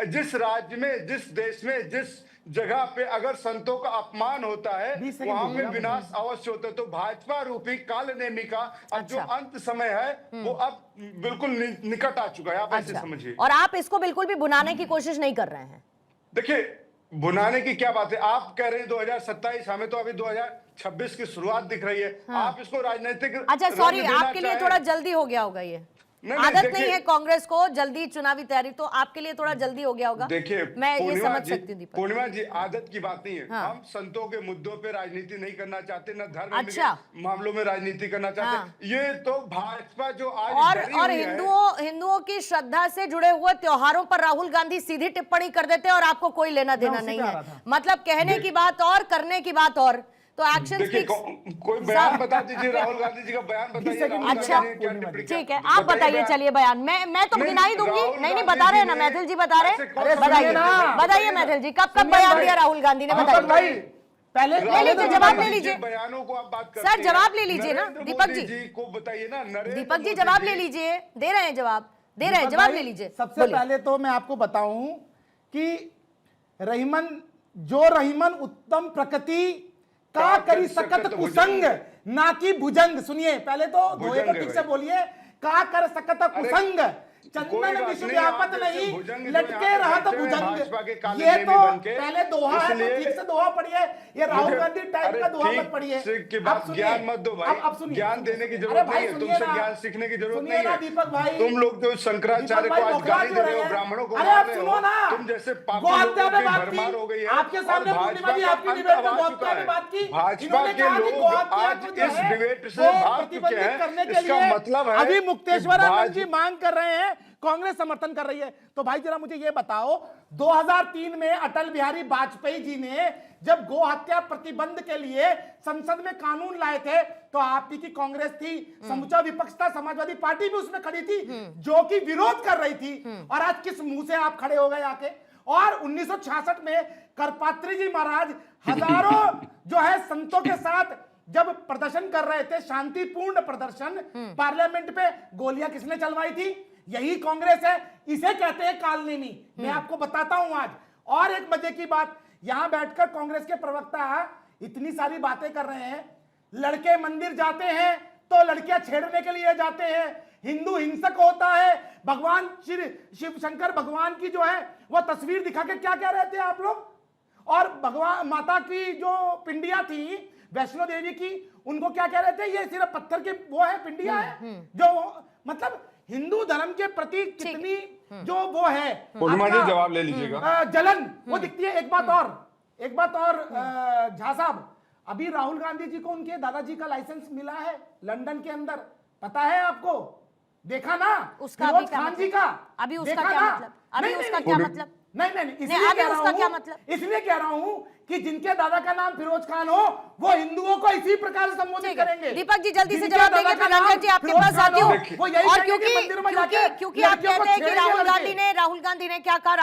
जिस राज्य में, जिस देश में, जिस जगह पे अगर संतों का अपमान होता है वहां पे विनाश अवश्य होता है। तो भाजपा रूपी कालनेमी का अब जो अंत समय है वो अब बिल्कुल निकट आ चुका है, आप ऐसे समझिए। और आप इसको बिल्कुल भी भुनाने की कोशिश नहीं कर रहे हैं? देखिए, भुनाने की क्या बात है, आप कह रहे हैं 2027, हमें तो अभी 2026 की शुरुआत दिख रही है। आप इसको राजनीतिक अच्छा सॉरी, आपके लिए थोड़ा जल्दी हो गया होगा, ये आदत नहीं है कांग्रेस को जल्दी चुनावी तैयारी, तो आपके लिए थोड़ा जल्दी हो गया होगा। देखिए, मैं ये समझ सकती हूँ दीपक। पूर्णिमा जी, आदत की बात नहीं है। हम संतों के मुद्दों पे राजनीति नहीं करना चाहते, न धर्म के मामलों में राजनीति करना चाहते। ये तो भाजपा जो आज और हिंदुओं की श्रद्धा से जुड़े हुए त्योहारों पर राहुल गांधी सीधी टिप्पणी कर देते हैं और आपको कोई लेना देना नहीं है। मतलब कहने की बात और करने की बात और, तो एक्शन कोई बयान बता दीजिए, राहुल गांधी जी का बयान बताइए। अच्छा ठीक है, आप बताइए, चलिए बयान। मैं तो गिनाई दूंगी। नहीं बता रहे हैं ना मैथिल जी, बता रहे हैं, बताइए मैथिल जी, कब बयान दिया राहुल गांधी ने, बताइए। पहले ले लीजिए, जवाब ले लीजिए, बयानों को आप बात करते सर जवाब ले लीजिए ना दीपक जी को बताइए ना। दीपक जी जवाब ले लीजिए, दे रहे हैं जवाब, दे रहे हैं, जवाब ले लीजिए। सबसे पहले तो मैं आपको बताऊं कि रहीमन उत्तम प्रकृति का करी सकत कुसंग ना की भुजंग। सुनिए, पहले तो धोए को ठीक से बोलिए। का कर सकत कुसंग, चंदन विश्व व्यापत नहीं, लटके रहत भुजंग। ये तो पहले दोहा है, तो ठीक से दोहा पढ़िए। ये राहुल गांधी टाइप का दोहा मत पढ़िए। ज्ञान मत दो भाई, अब सुनिए, ज्ञान देने की जरूरत नहीं है, तुमसे ज्ञान सीखने की जरूरत नहीं है दीपक भाई। तुम लोग जो शंकराचार्य को आज गाली दे रहे हो, ब्राह्मणों को अरे आप सुनो ना, तुम जैसे भरमार हो गई है। आपके सामने पूर्णिमा जी आपकी डिबेट में गौहत्या में बात की, भाजपा के लोग आज इस डिबेट से भाग चुके हैं। इसका मतलब है अभी मुक्तेश्वर आनंद जी मांग कर रहे हैं, कांग्रेस समर्थन कर रही है। तो भाई जरा मुझे ये बताओ, 2003 में अटल बिहारी वाजपेयी जी ने जब गो हत्या प्रतिबंध के लिए संसद में कानून लाए थे, तो आपकी की कांग्रेस थी, समूचा विपक्ष था, समाजवादी पार्टी भी उसमें खड़ी थी जो कि विरोध कर रही थी। और आज किस मुंह से आप खड़े हो गए आके? और 1966 में करपात्री जी महाराज हजारों जो है संतों के साथ जब प्रदर्शन कर रहे थे, शांतिपूर्ण प्रदर्शन, पार्लियामेंट पे गोलियां किसने चलवाई थी? यही कांग्रेस है। इसे कहते हैं कालनेमी। मैं आपको बताता हूं आज। और एक मजे की बात, यहां बैठकर कांग्रेस के प्रवक्ता इतनी सारी बातें कर रहे हैं। लड़के मंदिर जाते हैं तो लड़कियां छेड़ने के लिए जाते हैं, हिंदू हिंसक होता है, भगवान शिव शंकर भगवान की जो है वो तस्वीर दिखा के क्या कह रहे थे आप लोग? और भगवान माता की जो पिंडिया थी वैष्णो देवी की, उनको क्या कह रहे थे? ये सिर्फ पत्थर की वो है, पिंडिया है। जो मतलब हिंदू धर्म के प्रति कितनी जो वो है, जवाब ले लीजिएगा, जलन वो दिखती है। एक बात और झा साहब, अभी राहुल गांधी जी को उनके दादाजी का लाइसेंस मिला है लंदन के अंदर, पता है आपको? देखा ना उसका खान जी का? अभी उसका क्या मतलब? अभी उसका क्या मतलब? नहीं, इसलिए कह रहा हूं कि जिनके दादा का नाम फिरोज खान हो वो हिंदुओं को इसी प्रकार से संबोधित करेंगे। दीपक जी जल्दी से जवाब देंगे, फिर रंजन जी आपके पास आती हूँ। और क्योंकि आप कहते हैं कि राहुल गांधी ने क्या कहा,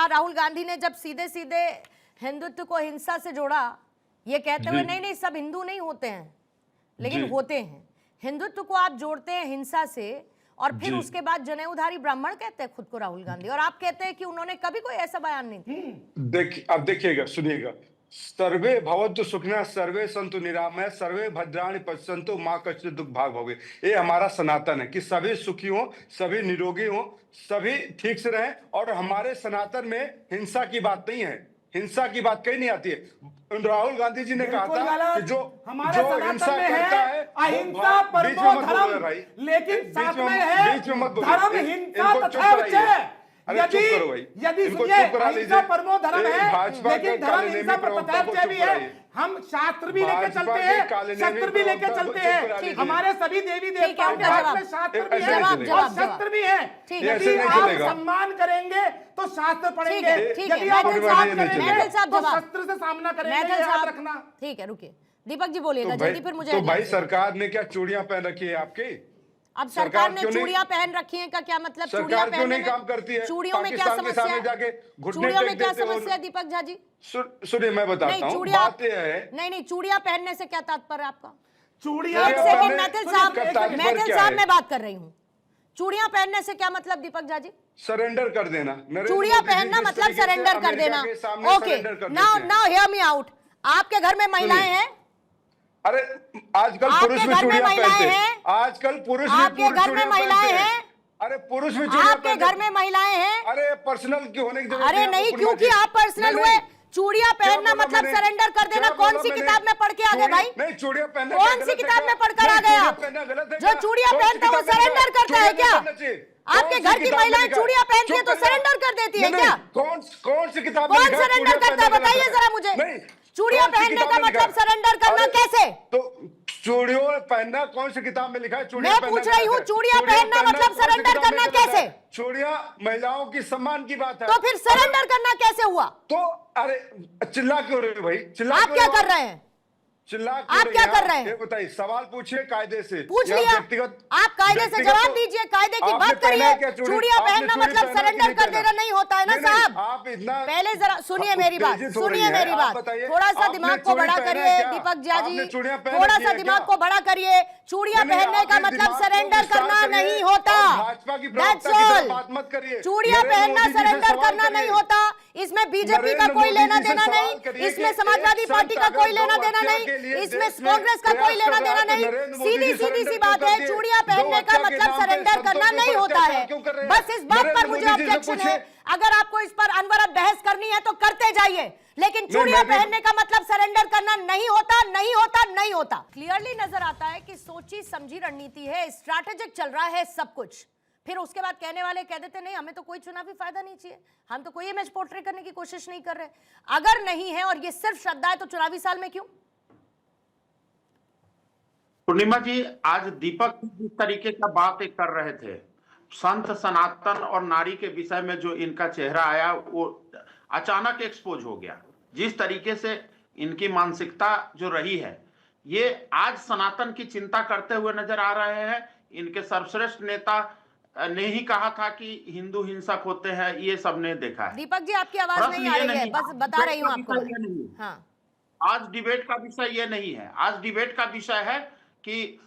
राहुल गांधी ने जब सीधे सीधे हिंदुत्व को हिंसा से जोड़ा, ये कहते हुए नहीं सब हिंदू नहीं होते हैं, लेकिन होते हैं। हिंदुत्व को आप जोड़ते हैं हिंसा से, और फिर उसके बाद जनेऊधारी ब्राह्मण कहते हैं खुद को राहुल गांधी, और आप कहते हैं कि उन्होंने कभी कोई ऐसा बयान नहीं दिया। अब देखिएगा, सुनिएगा, सर्वे भवन्तु सुखिनः सर्वे सन्तु निरामया सर्वे भद्राणि पश्यन्तु मां कश्चित् दुःख भाग भोगे। ये हमारा सनातन है कि सभी सुखी हो, सभी निरोगी हो, सभी ठीक से रहें। और हमारे सनातन में हिंसा की बात नहीं है, हिंसा की बात कहीं नहीं आती है। राहुल गांधी जी ने कहा था कि जो हिंसा करता है अहिंसा परमो धर्म, लेकिन साथ में है धर्म हिंसा तथा यदि अहिंसा परमो धर्म है, लेकिन धर्म हिंसा पर भी है। हम शास्त्र भी लेके चलते हैं, शस्त्र भी लेके चलते हैं। हमारे सभी देवी देवताओं के हाथ में शास्त्र भी है और शस्त्र भी है। यदि आप सम्मान करेंगे तो शास्त्र पढ़ेंगे, यदि आप तो शस्त्र से सामना करेंगे, याद रखना। ठीक है, रुकिए दीपक जी बोलिएगा जल्दी, फिर मुझे। भाई सरकार ने क्या चूड़ियां पहन रखी है आपकी? अब सरकार ने चूड़ियां पहन रखी हैं का क्या मतलब? चूड़ियां पहनने काम करती है, चूड़ियों में क्या समस्या है? चूड़ियों में क्या समस्या है दीपक झा जी? सुनिए मैं बताता हूं, बात यह है। नहीं चूड़ियां पहनने से क्या तात्पर्य आपका? चूड़ियां एक सेकंड मैथिल साहब मैं बात कर रही हूँ। चूड़ियां पहनने से क्या मतलब दीपक झा जी? सरेंडर कर देना। नरेंद्र चूड़ियां मोदी जी पहनना जिस मतलब तरीके से सरेंडर कर अमेरिका देना। के सामने ओके, सरेंडर कर नाउ देते हैं। Now hear me out. आपके घर में महिलाएं हैं? अरे आजकल आपके पुरुष भी घर में चूड़ियां महिलाएं पहनते हैं? हैं। आजकल पुरुष भी आपके घर में चूड़ियां महिलाएं पहनते हैं? अरे पुरुष भी चूड़ियां आपके पहनते घर में महिलाएं हैं? अरे पर्सनल की होने की जरूरत अरे है नहीं, आपको, क्योंकि पूर्णिमा जी। आप पर्सनल नहीं, हुए। नहीं। चूड़ियां पहनना बोला मतलब मैंने? सरेंडर कर देना। क्या कौन बोला सी मैंने? किताब में पढ़ के आ गए भाई? नहीं, चूड़ियां पहनना कौन क्या सी गलत है किताब क्या? में पढ़कर आ नहीं, गए चूड़ियां आप? पहनना गलत है जो क्या? चूड़ियां कौन सी पहनता है वो किताब में लिखा सरेंडर करता है चूड़ियां क्या? पहनना चाहिए? आपके कौन सी घर की किताब में महिलाएं लिखा है? चूड़ियां पहनती है चुप तो कर जा। सरेंडर कर देती है नहीं, क्या? कौन सी किताब में कौन लिखा है सरेंडर चूड़ियां करता है पहनना बताइए गलत जरा है? मुझे। नहीं, चूड़ियां कौन सी पहनने किताब का में लिखा मतलब है? सरेंडर करना अरे, कैसे? तो चूड़ियों पहनना कौन सी किताब में लिखा है? चूड़ियां मैं पहनना पूछ रही गलत हूँ, है। चूड़ियां पहनना मतलब कौन सी सरेंडर किताब में करना गलत है? कैसे? चूड़ियां महिलाओं की सम्मान की बात है। तो फिर सरेंडर करना कैसे हुआ? तो अरे चिल्ला क्यों रहे हो भाई? चिल्ला आप क्यों क्या रहे हो? कर रहे हैं? चिल्ला आप क्या कर रहे हैं? ये बताइए, सवाल पूछिए कायदे से पूछ या लिया। व्यक्तिगत। आप कायदे से व्यक्तिगत जवाब तो- दीजिए, कायदे की आपने बात पहना करिए। है क्या चूड़ी? चूड़ियां आपने पहनना चूड़ी मतलब पहना कि सरेंडर नहीं कर पहना? देना नहीं होता है ना नहीं, नहीं, साहब। आप इतना पहले जरा सुनिए मेरी बात, उत्तेजित हो रही सुनिए है। मेरी आप बात। बताइए, थोड़ा सा आपने दिमाग को चूड़ी बड़ा पहना है करिए क्या? दीपक झा जी, आपने चूड़ियां पहन थोड़ा रखी सा है दिमाग क्या? को बड़ा करिए। चूड़ियां नहीं, पहनने का आपने मतलब दिमाग को सरेंडर विस्तार करना करिए नहीं होता। और भाजपा की That's प्रवक्ता की तरह all। बात मत करिए। चूड़ियां नरेंद्र पहनना मोदी जी से सरेंडर सवाल करना नहीं करिए। होता। इसमें बीजेपी का नरेंद्र कोई मोदी लेना जी से देना सवाल नहीं, करिए इसमें कि समाजवादी एक पार्टी संत का अगर कोई लेना गौ देना हत्या नहीं, के लिए इसमें देश में कांग्रेस का कोई प्रयास लेना कर रहा देना है तो नहीं। नरेंद्र मोदी सीधी जी सीधी सरेंडर सी क्यों बात कर है, दिए? चूड़ियां गौ पहनने का हत्या के मतलब नाम पे सरेंडर संतों करना के नहीं ऊपर होता है। अत्याचार क्यों कर रहे हैं? बस इस बात नरेंद्र पर मुझे मोदी जी से ऑब्जेक्शन है। पूछिए। अगर आपको इस पर अनवरत बहस करनी है तो करते जाइए, लेकिन नहीं, चूड़ियां मैं भी- पहनने का मतलब सरेंडर करना नहीं होता, नहीं होता, नहीं होता। क्लियरली नजर आता है कि सोची समझी रणनीति है, स्ट्रैटेजिक चल रहा है सब कुछ। फिर उसके बाद कहने वाले कह देते नहीं हमें तो कोई चुनावी फायदा नहीं चाहिए, हम तो कोई इमेज पोर्ट्रे करने की कोशिश नहीं कर रहे। अगर नहीं है और ये सिर्फ श्रद्धा है तो चुनावी साल में क्यों? पूर्णिमा जी, आज दीपक जिस तरीके का बात कर रहे थे, संत सनातन और नारी के विषय में जो इनका चेहरा आया वो अचानक एक्सपोज हो गया। जिस तरीके से इनकी मानसिकता जो रही है, ये आज सनातन की चिंता करते हुए नजर आ रहे हैं। इनके सर्वश्रेष्ठ नेता ने ही कहा था कि हिंदू हिंसक होते हैं, ये सबने देखा है। दीपक जी आपकी आवाज प्रश्न नहीं आ ये रही है, नहीं, बस बता रही हूँ आपको। डिबेट का विषय ये नहीं है। हाँ, आज डिबेट का विषय ये नहीं है। आज डिबेट का विषय है कि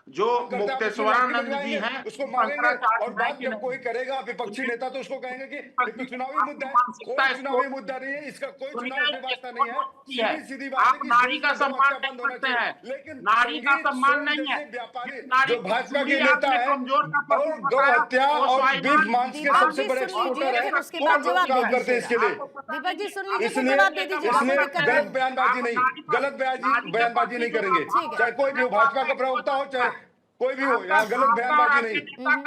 जो मुक्तेश्वरानंद जी हैं उसको मारेंगे शंकराचार्य और हैं बात कि जब नहीं। कोई करेगा विपक्षी नेता तो उसको कहेंगे कि ये तो चुनावी मुद्दा है। मानसिकता कोई इसको- चुनावी मुद्दा नहीं है, इसका कोई चुनाव से वास्ता नहीं है। है। सीधी सीधी बात है आप कि नारी देश का में सम्मान गौ हत्या नहीं बंद होना करते चाहिए। हैं। लेकिन नारी का संगीत, सम्मान फिल्म नहीं है। जैसे व्यापारी नारी जो भाजपा के चूड़ी नेता आपने है कमजोर का और प्रतीक गौ बताया, हत्या वो और स्वाभिमान बीफ मांस के दीपक सबसे जी बड़े सुन लीजिए, एक्सपोर्टर है। फिर उसके बाद वो जवाब काम दे करते हैं इसके लिए। दीपक जी सुन लीजिए, फिर इसलिए जवाब दे दीजिएगा, कोई इसलिए दिक्कत गलत नहीं। बयानबाजी नहीं, गलत बयानबाजी नहीं करेंगे, ठीक है। चाहे कोई भी हो, भाजपा का प्रवक्ता हो चाहे कोई भी हो, यहाँ गलत बयानबाजी नहीं।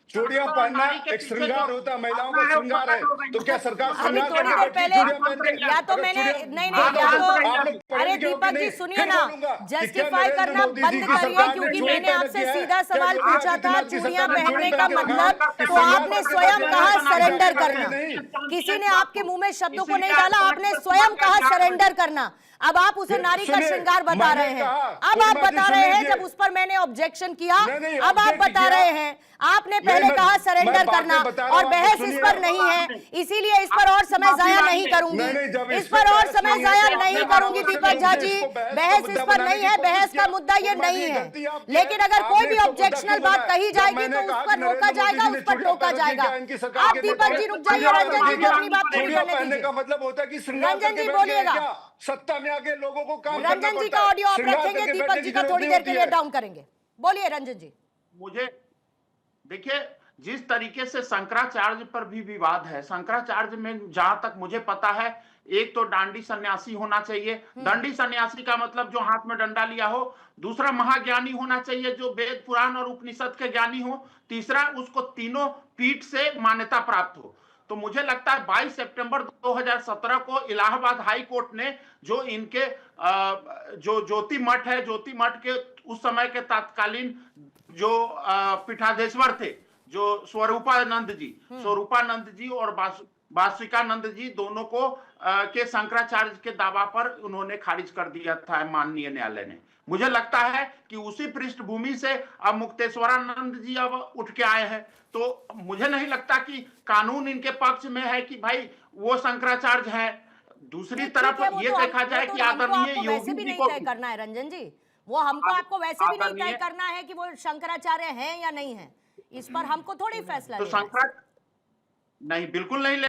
चूड़ियां पहनना एक श्रृंगार होता है, महिलाओं का श्रृंगार है। तो क्या सरकार अभी श्रृंगार थोड़ी करके देर बैठी पहले चूड़ियां पहन रही है? या तो अगर मैंने चूड़ियां- नहीं हाँ, नहीं या आप तो लोग पढ़े अरे लिखे हो कि दीपक जी नहीं? सुनिए फिर ना, बोलूंगा कि क्या जस्टिफाई नरेंद्र करना मोदी बंद जी की करिए, सरकार ने क्योंकि चूड़ी मैंने पहन आपसे रखी है? सीधा क्या सवाल योगी पूछा था आदित्यनाथ की चूड़ियां सरकार ने पहनने चूड़ी का पहन के मतलब, रखा है? तो आपने स्वयं कहा सरेंडर करना। नहीं। किसी ने आपके मुंह में शब्दों को नहीं डाला, आपने स्वयं कहा सरेंडर करना। अब आप उसे नारी का सुनिए, श्रृंगार बता मैंने रहे हैं। कहा, अब आप पूर्णिमा जी बता सुन रहे हैं लीजिए। जब उस पर मैंने ऑब्जेक्शन किया, नहीं, अब आप object बता किया। रहे हैं आपने पहले मैं- कहा मैं सरेंडर बातें करना, बता रहा और हूं, बहस आप इस सुनिए। पर नहीं है, इसीलिए इस पर और समय जाया नहीं करूंगी, नहीं, जब इस इस पर पे और बहस समय नहीं है, जाया तो नहीं आपने करूंगी बात दीपक झा जी। इसको बहस का बहस मुद्दा इस पर बनाने नहीं की है, कोशिश बहस का किया। मुद्दा ये पूर्णिमा नहीं जी, है। गलती आपकी लेकिन है। अगर कोई आपने भी इसको मुद्दा ऑब्जेक्शनल क्यों बात बनाया? कही जब जाएगी मैंने तो उस कहा पर कि रोका नरेंद्र जाएगा, मोदी जी उस ने पर चूड़ियां टोका पहन रखी जाएगा। है, इनकी सरकार आप के दीपक नेता जी हैं। रुक जाइए, चूड़ियां रंजन जी को अपनी बात पूरी चूड़ियां करने पहनने दीजिए। का मतलब होता है कि श्रृंगार रंजन करके जी बैठ गए हैं बोलिएगा। क्या? सत्ता में आके लोगों को काम करना रंजन जी पड़ता का है। ऑडियो आप श्रृंगार रखेंगे, करके दीपक बैठने जी की का जरूरत थोड़ी नहीं देर के होती लिए है। डाउन करेंगे। बोलिए रंजन जी। मुझे देखिए, जिस तरीके से शंकराचार्य पर भी विवाद है, शंकराचार्य में जहां तक मुझे पता है, एक तो डांडी सन्यासी होना चाहिए। दंडी सन्यासी का मतलब जो हाथ में डंडा लिया हो। दूसरा महाज्ञानी होना चाहिए जो वेद पुराण और उपनिषद के ज्ञानी हो। तीसरा उसको तीनों पीठ से मान्यता प्राप्त हो। तो मुझे लगता है 22 सितंबर 2017 को इलाहाबाद हाई कोर्ट ने जो इनके जो ज्योति मठ है, ज्योति मठ के उस समय के तत्कालीन जो पीठाधीश्वर थे, जो स्वरूपानंद जी और वासुकानंद जी, दोनों को के शंकराचार्य के दावा पर उन्होंने खारिज कर दिया था माननीय न्यायालय ने। मुझे लगता है कि उसी पृष्ठभूमि से अब मुक्तेश्वरानंद जी अब उठ के आए हैं। तो मुझे नहीं लगता कि कानून इनके पक्ष में है कि भाई वो शंकराचार्य है। दूसरी तरफ ये देखा जाए कि आदरणीय वैसे योगी भी जी नहीं को तय करना है रंजन जी, वो हमको आपको वैसे भी नहीं तय आदरणीय- करना है कि वो शंकराचार्य हैं या नहीं है। इस पर हमको थोड़ी फैसला तो लेना है। शंकराचार्य नहीं, बिल्कुल नहीं